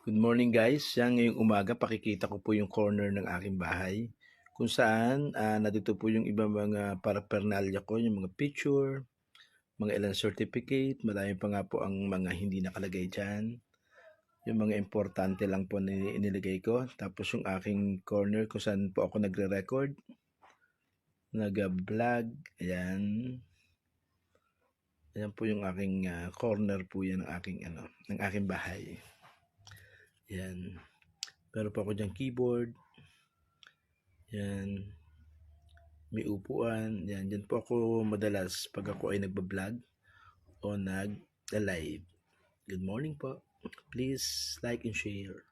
Good morning guys. Ngayong umaga pakikita ko po yung corner ng aking bahay kung saan nandito po yung ibang mga paraphernalia ko, yung mga picture, mga ilang certificate, marami pa nga po ang mga hindi nakalagay diyan. Yung mga importante lang po na inilagay ko. Tapos yung aking corner kung saan po ako nagre-record, nag-vlog, ayan. Ayan po yung aking corner po yan ng aking bahay. Ayan. Meron po ako diyang keyboard. Yan. May upuan. Yan. Diyan po ako madalas pag ako ay nagbablog o nag-live. Good morning po. Please like and share.